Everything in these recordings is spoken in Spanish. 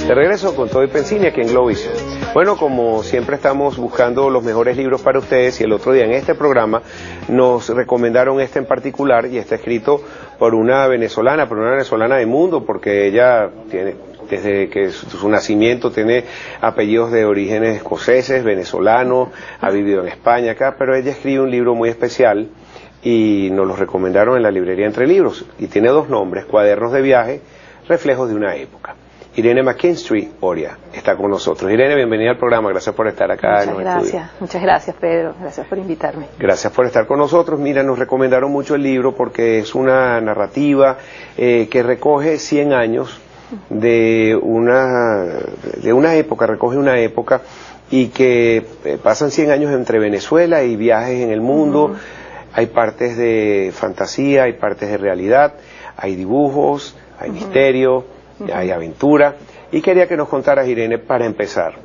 De regreso con Todo y Pensini aquí en Globovisión. Bueno, como siempre estamos buscando los mejores libros para ustedes y el otro día en este programa nos recomendaron este en particular y está escrito por una venezolana de mundo porque ella tiene, desde que su nacimiento tiene apellidos de orígenes escoceses, venezolanos, ha vivido en España acá, pero ella escribe un libro muy especial y nos lo recomendaron en la librería Entre Libros y tiene dos nombres, Cuadernos de viaje, reflejos de una época. Irene McKinstry Oria está con nosotros. Irene, bienvenida al programa, gracias por estar acá. Muchas gracias Pedro, gracias por invitarme. Gracias por estar con nosotros. Mira, nos recomendaron mucho el libro porque es una narrativa que recoge 100 años de una época, recoge una época y que pasan 100 años entre Venezuela y viajes en el mundo. Hay partes de fantasía, hay partes de realidad, hay dibujos, hay misterio, hay aventura. Y quería que nos contaras, Irene, para empezar,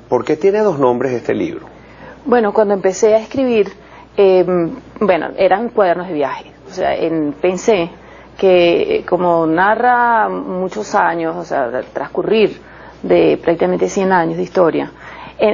¿por qué tiene dos nombres este libro? Bueno, cuando empecé a escribir, eran cuadernos de viaje. O sea, pensé que como narra muchos años, o sea, transcurrir de prácticamente 100 años de historia,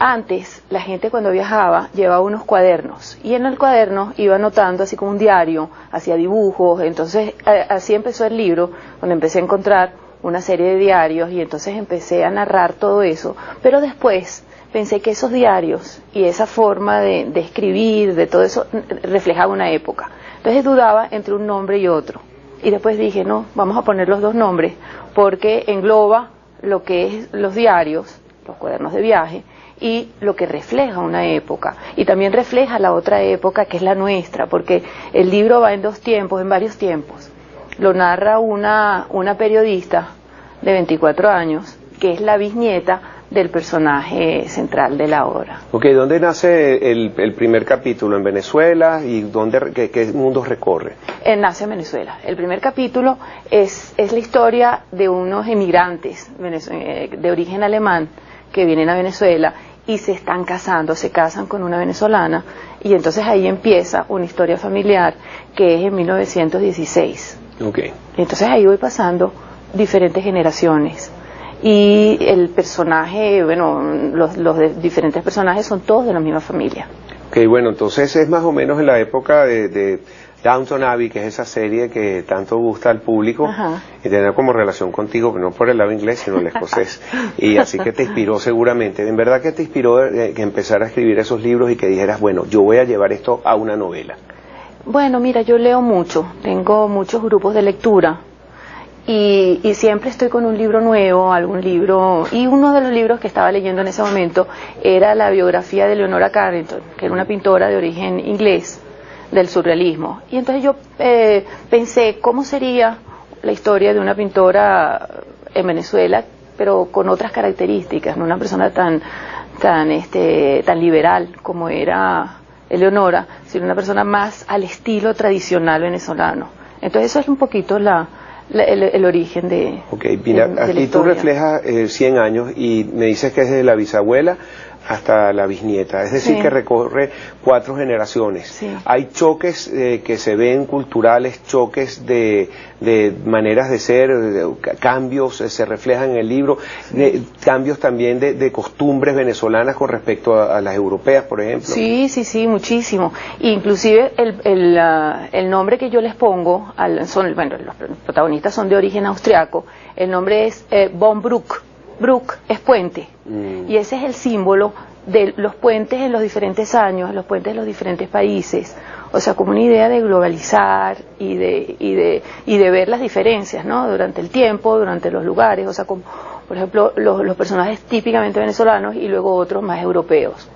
antes la gente cuando viajaba llevaba unos cuadernos y en el cuaderno iba anotando así como un diario, hacía dibujos, entonces así empezó el libro, cuando empecé a encontrar una serie de diarios y entonces empecé a narrar todo eso, pero después pensé que esos diarios y esa forma de escribir, de todo eso, reflejaba una época. Entonces dudaba entre un nombre y otro y después dije, no, vamos a poner los dos nombres porque engloba lo que es los diarios, los cuadernos de viaje, y lo que refleja una época, y también refleja la otra época que es la nuestra, porque el libro va en dos tiempos, en varios tiempos. Lo narra una periodista de 24 años, que es la bisnieta del personaje central de la obra. Ok, ¿dónde nace el primer capítulo? ¿En Venezuela? ¿Y qué mundos recorre? Nace en Venezuela. El primer capítulo es la historia de unos emigrantes de origen alemán que vienen a Venezuela y se están casando, se casan con una venezolana y entonces ahí empieza una historia familiar que es en 1916. Okay. Entonces ahí voy pasando diferentes generaciones y el personaje, los diferentes personajes son todos de la misma familia. Ok, bueno, entonces es más o menos en la época de Downton Abbey, que es esa serie que tanto gusta al público. Ajá. Y tener como relación contigo, no por el lado inglés, sino el escocés. Y así que te inspiró seguramente. ¿En verdad que te inspiró que empezara a escribir esos libros y que dijeras, bueno, yo voy a llevar esto a una novela? Bueno, mira, yo leo mucho, tengo muchos grupos de lectura y siempre estoy con un libro nuevo, algún libro, y uno de los libros que estaba leyendo en ese momento era la biografía de Leonora Carrington, que era una pintora de origen inglés, del surrealismo. Y entonces yo pensé, ¿cómo sería la historia de una pintora en Venezuela, pero con otras características, no una persona tan liberal como era Eleonora, sino una persona más al estilo tradicional venezolano? Entonces eso es un poquito el origen de mira, de aquí tú reflejas 100 años y me dices que es desde la bisabuela hasta la bisnieta, es decir, que recorre 4 generaciones. Sí. Hay choques que se ven culturales, choques de maneras de ser, cambios se reflejan en el libro, cambios también de costumbres venezolanas con respecto a las europeas, por ejemplo. Sí, muchísimo. Inclusive el nombre que yo les pongo, los protagonistas son de origen austriaco, el nombre es von Bruck. Bruck es puente, y ese es el símbolo de los puentes en los diferentes años, los puentes de los diferentes países, o sea, como una idea de globalizar y de ver las diferencias, ¿no? Durante el tiempo, durante los lugares, o sea, como por ejemplo los personajes típicamente venezolanos y luego otros más europeos.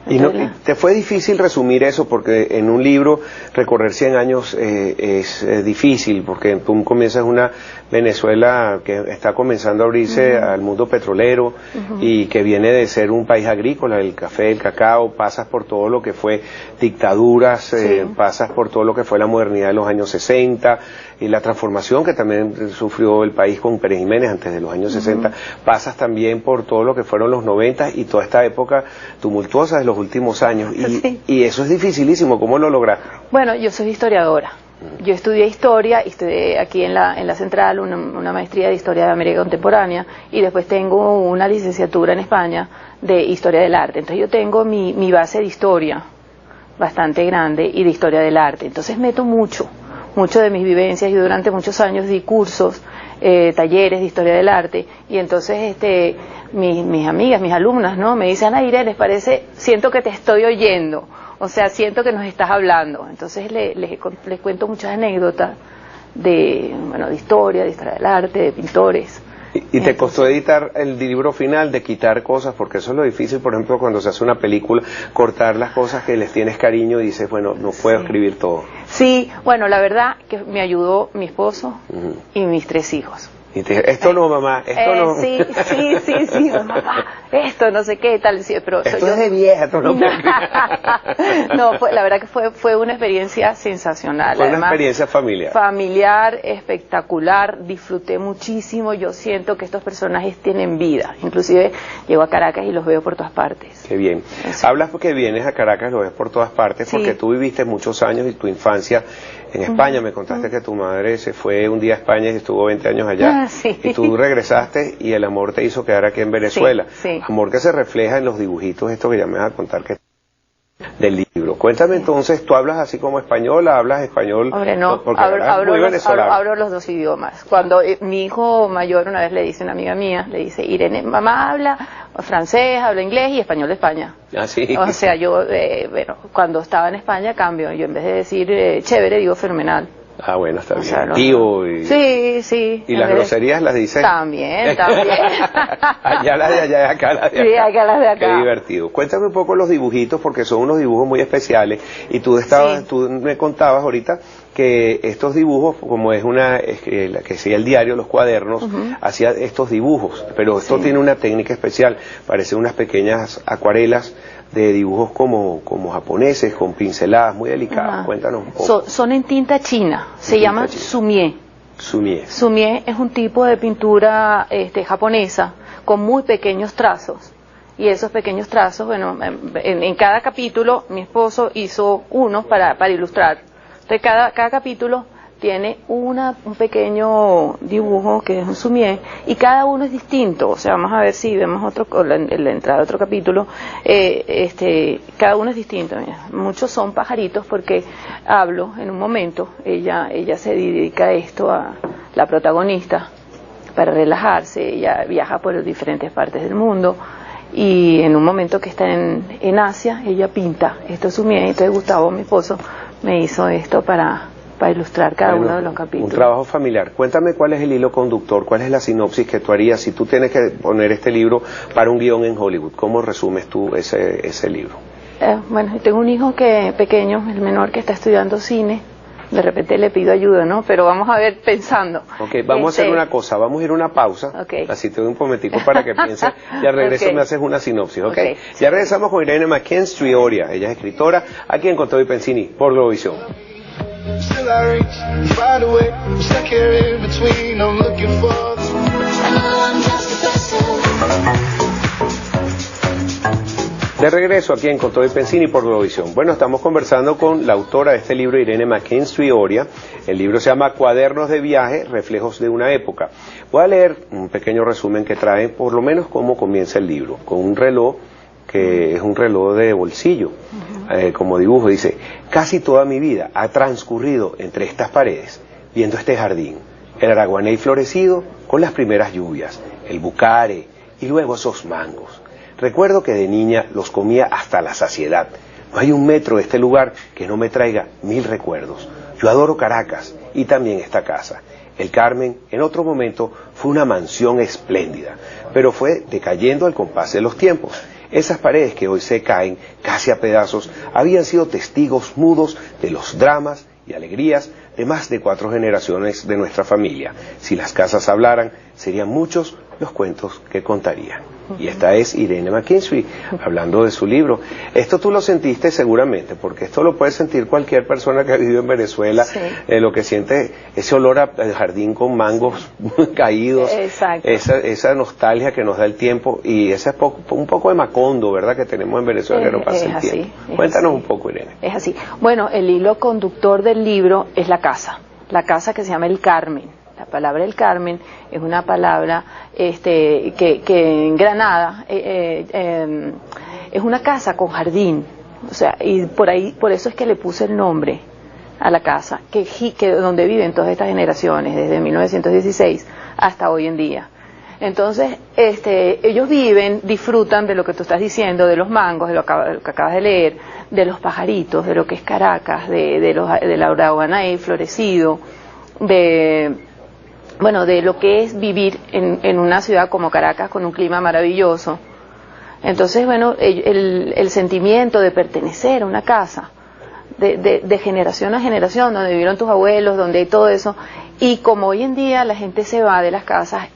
Y ¿te fue difícil resumir eso? Porque en un libro recorrer 100 años es difícil, porque tú comienzas una Venezuela que está comenzando a abrirse al mundo petrolero y que viene de ser un país agrícola, el café, el cacao, pasas por todo lo que fue dictaduras, pasas por todo lo que fue la modernidad de los años 60 y la transformación que también sufrió el país con Pérez Jiménez antes de los años 60, pasas también por todo lo que fueron los 90 y toda esta época tumultuosa de los últimos años y eso es dificilísimo. ¿Cómo lo lograste? Bueno, yo soy historiadora Yo estudié historia, estudié aquí en la Central una maestría de historia de América Contemporánea y después tengo una licenciatura en España de historia del arte. Entonces yo tengo mi base de historia bastante grande y de historia del arte. Entonces meto mucho de mis vivencias y durante muchos años di cursos, talleres de historia del arte y entonces mis amigas, mis alumnas, ¿no? Me dicen, Irene, ¿les parece? Siento que te estoy oyendo. O sea, siento que nos estás hablando. Entonces les cuento muchas anécdotas de historia del arte, de pintores. ¿Y te costó editar el libro final, de quitar cosas? Porque eso es lo difícil, por ejemplo, cuando se hace una película, cortar las cosas que les tienes cariño y dices, bueno, no puedo escribir todo. Sí, bueno, la verdad que me ayudó mi esposo y mis 3 hijos. Y esto no, mamá, esto no. Sí, mamá, esto no sé qué tal, sí, pero esto es de vieja, esto no. No, la verdad que fue una experiencia sensacional. Fue una experiencia familiar. Familiar, espectacular, disfruté muchísimo, yo siento que estos personajes tienen vida, inclusive llego a Caracas y los veo por todas partes. Qué bien. Eso. Hablas porque vienes a Caracas, lo ves por todas partes, porque tú viviste muchos años y tu infancia en España. Me contaste que tu madre se fue un día a España y estuvo 20 años allá. Sí. Y tú regresaste y el amor te hizo quedar aquí en Venezuela. Sí. Amor que se refleja en los dibujitos, esto que ya me vas a contar que del libro. Cuéntame entonces, ¿tú hablas así como española? ¿Hablas español? Hombre, no, hablo los 2 idiomas. Cuando mi hijo mayor una vez le dice a una amiga mía, le dice, Irene, mamá habla francés, habla inglés y español de España. Ah, sí. O sea, yo, cuando estaba en España cambio, yo en vez de decir chévere, digo fenomenal. Ah, bueno, está bien. O sea, Tío y... Sí. ¿Y las groserías las dices? También. Allá las de allá y acá las de acá. Sí, acá las de acá. Qué divertido. Cuéntame un poco los dibujitos, porque son unos dibujos muy especiales. Y tú me contabas ahorita que estos dibujos, como es la que hacía el diario, los cuadernos, hacía estos dibujos. Pero esto tiene una técnica especial. Parece unas pequeñas acuarelas de dibujos como japoneses, con pinceladas muy delicadas. Cuéntanos un poco. Son en tinta china, se llama sumie. Sumie es un tipo de pintura japonesa con muy pequeños trazos. Y esos pequeños trazos, bueno, en cada capítulo mi esposo hizo uno para ilustrar. Entonces cada capítulo tiene un pequeño dibujo que es un sumie y cada uno es distinto. O sea, vamos a ver si vemos la entrada de otro capítulo. Cada uno es distinto. Mira. Muchos son pajaritos porque hablo en un momento. Ella se dedica a esto, a la protagonista, para relajarse. Ella viaja por diferentes partes del mundo y en un momento que está en Asia, ella pinta esto sumie. Entonces Gustavo, mi esposo, me hizo esto para ilustrar cada uno de los capítulos. Un trabajo familiar. Cuéntame cuál es el hilo conductor, cuál es la sinopsis que tú harías si tú tienes que poner este libro para un guión en Hollywood. ¿Cómo resumes tú ese libro? Bueno, tengo un hijo pequeño, el menor, que está estudiando cine. De repente le pido ayuda, ¿no? Pero vamos a ver pensando. Ok, vamos a hacer una cosa, vamos a ir a una pausa. Así te doy un momentico para que pienses y al regreso me haces una sinopsis, ¿ok? Ya regresamos con Irene McKinstry Oria. Ella es escritora aquí en Contodo y Pensini por Globovisión. Still I reach, find a way, I'm stuck here in between, I'm looking for De regreso aquí en Contodo y Pensini por Globovisión. Bueno, estamos conversando con la autora de este libro, Irene McKinstry Oria. El libro se llama Cuadernos de viaje, reflejos de una época. Voy a leer un pequeño resumen que trae, por lo menos cómo comienza el libro, con un reloj que es un reloj de bolsillo, como dibujo. Dice, casi toda mi vida ha transcurrido entre estas paredes, viendo este jardín, el araguaney florecido con las primeras lluvias, el bucare y luego esos mangos. Recuerdo que de niña los comía hasta la saciedad. No hay un metro de este lugar que no me traiga 1000 recuerdos. Yo adoro Caracas y también esta casa. El Carmen, en otro momento, fue una mansión espléndida, pero fue decayendo al compás de los tiempos. Esas paredes que hoy se caen casi a pedazos habían sido testigos mudos de los dramas y alegrías de más de 4 generaciones de nuestra familia. Si las casas hablaran, serían muchos los cuentos que contarían. Y esta es Irene McKinstry, hablando de su libro. Esto tú lo sentiste seguramente, porque esto lo puede sentir cualquier persona que ha vivido en Venezuela, sí. Lo que siente ese olor al jardín con mangos caídos, esa nostalgia que nos da el tiempo, y ese un poco de Macondo, ¿verdad?, que tenemos en Venezuela, que no pasa el tiempo. Cuéntanos un poco, Irene. Es así. Bueno, el hilo conductor del libro es la casa que se llama El Carmen. La palabra El Carmen es una palabra que en Granada es una casa con jardín, o sea, y por eso es que le puse el nombre a la casa, que donde viven todas estas generaciones, desde 1916 hasta hoy en día. Entonces, ellos disfrutan de lo que tú estás diciendo, de los mangos, de lo que acabas de leer, de los pajaritos, de lo que es Caracas, de la Araucanaí florecido, de lo que es vivir en una ciudad como Caracas con un clima maravilloso. Entonces, bueno, el sentimiento de pertenecer a una casa, de generación a generación, donde vivieron tus abuelos, donde hay todo eso, y como hoy en día la gente se va de las casas,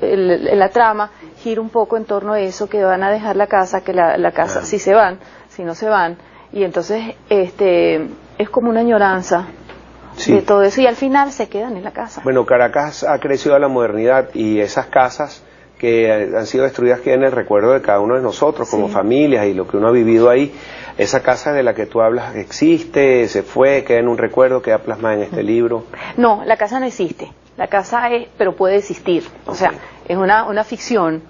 la trama gira un poco en torno a eso, que van a dejar la casa, que la casa si se van, si no se van, y entonces es como una añoranza. Sí. De todo eso, y al final se quedan en la casa. Bueno, Caracas ha crecido a la modernidad, y esas casas que han sido destruidas quedan en el recuerdo de cada uno de nosotros, como familias, y lo que uno ha vivido ahí. Esa casa de la que tú hablas existe, se fue, queda en un recuerdo, queda plasmada en este libro. No, la casa no existe. La casa pero puede existir. O sea, es una ficción.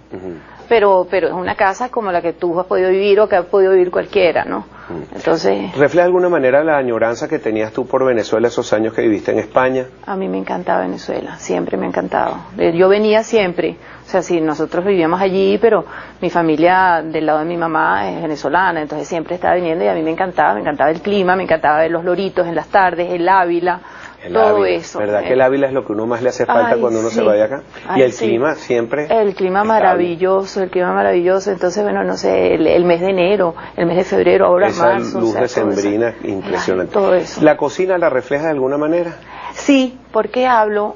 Pero es una casa como la que tú has podido vivir o que ha podido vivir cualquiera, ¿no? Entonces, ¿refleja de alguna manera la añoranza que tenías tú por Venezuela esos años que viviste en España? A mí me encantaba Venezuela, siempre me ha encantado. Yo venía siempre, o sea, sí, nosotros vivíamos allí, pero mi familia del lado de mi mamá es venezolana, entonces siempre estaba viniendo, y a mí me encantaba el clima, me encantaba ver los loritos en las tardes, el Ávila. Todo eso. ¿Verdad que el Ávila es lo que uno más le hace falta cuando uno se vaya acá? Y el clima siempre. El clima maravilloso, entonces, bueno, no sé, el mes de enero, el mes de febrero, ahora marzo. Esa luz decembrina impresionante. Todo eso. ¿La cocina la refleja de alguna manera? Sí, porque hablo,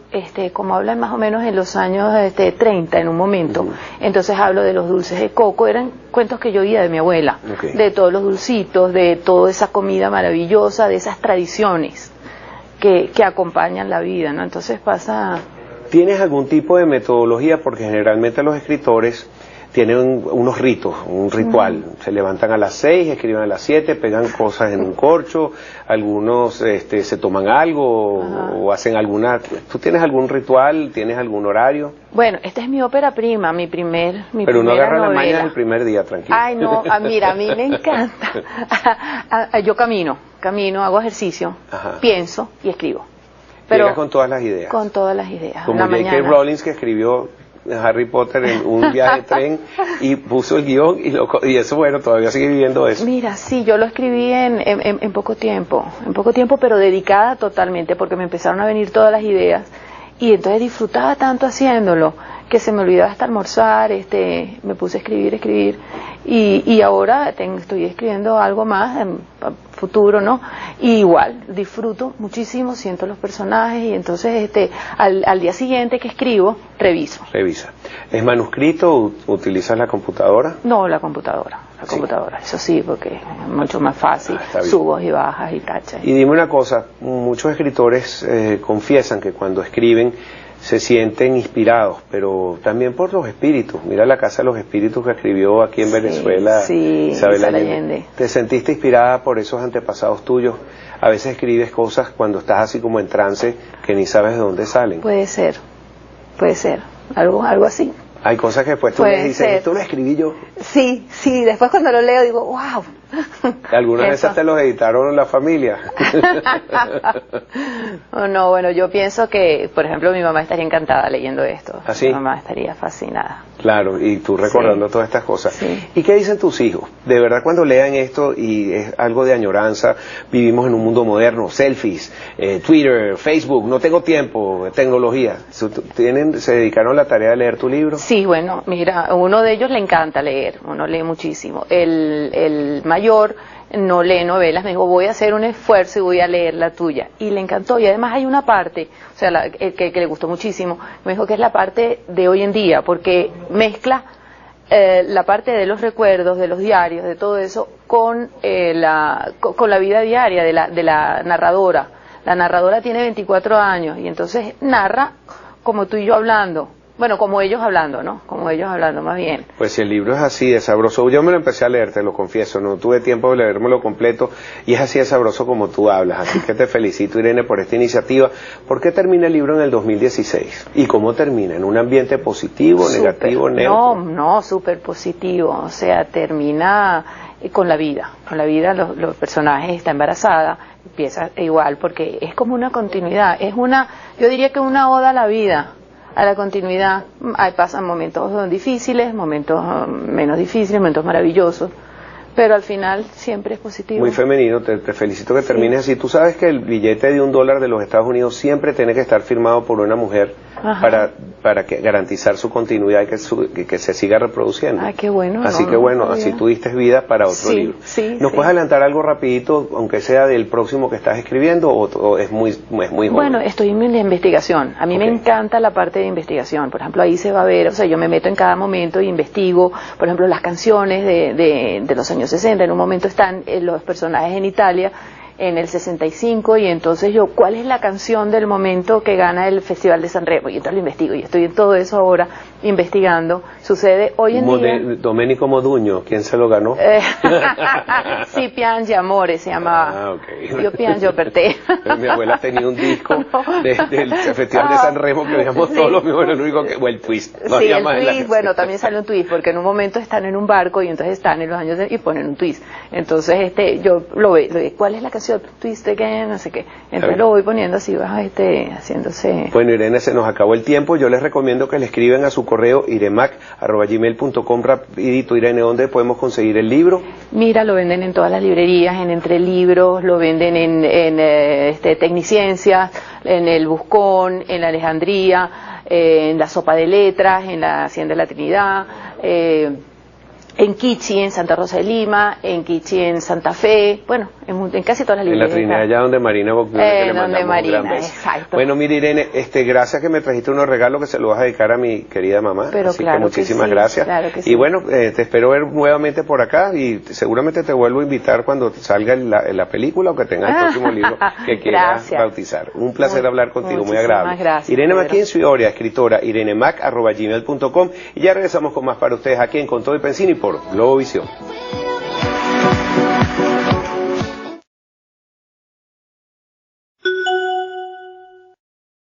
como hablan más o menos en los años 30 en un momento, entonces hablo de los dulces de coco, eran cuentos que yo oía de mi abuela, de todos los dulcitos, de toda esa comida maravillosa, de esas tradiciones que acompañan la vida, ¿no? Entonces pasa... ¿Tienes algún tipo de metodología? Porque generalmente los escritores tienen unos ritos, un ritual. Se levantan a las 6, escriben a las 7, pegan cosas en un corcho, algunos se toman algo o hacen alguna... ¿Tú tienes algún ritual? ¿Tienes algún horario? Bueno, esta es mi ópera prima, mi Pero no agarra la mañana el primer día, tranquilo. Ay, no, mira, a mí me encanta. Yo camino, hago ejercicio, pienso y escribo. Pero llegas con todas las ideas. Con todas las ideas. Como J.K. Rowling, que escribió Harry Potter en un viaje de tren y puso el guión y eso, bueno, todavía sigue viviendo eso. Mira, sí, yo lo escribí en poco tiempo, pero dedicada totalmente, porque me empezaron a venir todas las ideas y entonces disfrutaba tanto haciéndolo que se me olvidaba hasta almorzar, me puse a escribir y ahora estoy escribiendo algo más en futuro, ¿no? Y igual disfruto muchísimo, siento los personajes y entonces al día siguiente que escribo revisa. ¿Es manuscrito? ¿Utilizas la computadora? No, la computadora, eso sí, porque es mucho más fácil, subos y bajas y tachas. Y dime una cosa, muchos escritores confiesan que cuando escriben se sienten inspirados, pero también por los espíritus. Mira La Casa de los Espíritus que escribió aquí en Venezuela Isabel Allende. ¿Te sentiste inspirada por esos antepasados tuyos? A veces escribes cosas cuando estás así como en trance que ni sabes de dónde salen. Puede ser, algo así. Hay cosas que después tú me dices, esto lo escribí yo. Sí, después cuando lo leo digo, wow. ¿Algunas veces te los editaron la familia? No, bueno, yo pienso que, por ejemplo, mi mamá estaría encantada leyendo esto. ¿Ah, sí? Mi mamá estaría fascinada. Claro, y tú recordando todas estas cosas. Sí. ¿Y qué dicen tus hijos? De verdad, cuando lean esto y es algo de añoranza, vivimos en un mundo moderno, selfies, Twitter, Facebook, no tengo tiempo, tecnología. ¿Se dedicaron a la tarea de leer tu libro? Sí, bueno, mira, uno de ellos le encanta leer, uno lee muchísimo. El mayor no lee novelas, me dijo, voy a hacer un esfuerzo y voy a leer la tuya. Y le encantó, y además hay una parte, o sea, que le gustó muchísimo, me dijo que es la parte de hoy en día, porque mezcla la parte de los recuerdos, de los diarios, de todo eso, con la vida diaria de la narradora. La narradora tiene 24 años y entonces narra como tú y yo hablando. Bueno, como ellos hablando, ¿no? Como ellos hablando, más bien. Pues si el libro es así de sabroso, yo me lo empecé a leer, te lo confieso, no tuve tiempo de leérmelo completo, y es así de sabroso como tú hablas, así que te felicito, Irene, por esta iniciativa. ¿Por qué termina el libro en el 2016? ¿Y cómo termina? ¿En un ambiente positivo, negativo, neutro? No, súper positivo, o sea, termina con la vida, los personajes, está embarazada, empieza igual, porque es como una continuidad, yo diría que una oda a la vida, a la continuidad. Pasan momentos difíciles, momentos menos difíciles, momentos maravillosos, pero al final siempre es positivo. Muy femenino, te felicito que termines así. Tú sabes que el billete de $1 de los Estados Unidos siempre tiene que estar firmado por una mujer para garantizar su continuidad y que se siga reproduciendo. Ay, qué bueno. Así que bueno, así tú diste vida para otro libro. ¿Nos puedes adelantar algo rapidito, aunque sea del próximo que estás escribiendo, o es muy joven? Bueno, estoy en la investigación. A mí me encanta la parte de investigación. Por ejemplo, ahí se va a ver, o sea, yo me meto en cada momento e investigo, por ejemplo, las canciones de los años 60. En un momento están los personajes en Italia, en el 65, y entonces yo, ¿cuál es la canción del momento que gana el Festival de San Remo? Y entonces lo investigo, y estoy en todo eso ahora, investigando. Sucede hoy en día... Domenico Modugno, ¿quién se lo ganó? Sí, Piange Amore se llamaba. Yo Piange per te. Mi abuela tenía un disco del Festival de San Remo que veíamos todos los mismos, el único que... o el twist. No, sí, el twist, bueno, también sale un twist, porque en un momento están en un barco, y entonces están en los años y ponen un twist. Entonces, yo lo veo, ¿cuál es la canción? Twist again, no sé qué. Entonces lo voy poniendo así, haciéndose... Bueno, Irene, se nos acabó el tiempo. Yo les recomiendo que le escriban a su correo iremac@gmail.com rapidito. Irene, ¿dónde podemos conseguir el libro? Mira, lo venden en todas las librerías, en Entre Libros, lo venden en Tecniciencias, en el Buscón, en la Alejandría, en la Sopa de Letras, en la Hacienda de la Trinidad, en Kichi, en Santa Rosa de Lima, en Kichi, en Santa Fe, bueno, en casi todas las librerías. En la Trinidad, allá donde Marina Boclure, que le mandamos Marina, un gran beso. Exacto. Bueno, mira, Irene, gracias que me trajiste unos regalos que se los vas a dedicar a mi querida mamá. Pero así claro que muchísimas que sí, gracias. Claro que sí. Y bueno, te espero ver nuevamente por acá, y seguramente te vuelvo a invitar cuando salga la película, o que tengas el próximo libro que quieras bautizar. Un placer hablar contigo, muy agradable. Gracias, Irene Mackin, su escritora, irenemac@gmail.com, y ya regresamos con más para ustedes aquí en Con Todo y Pensini por Globovisión.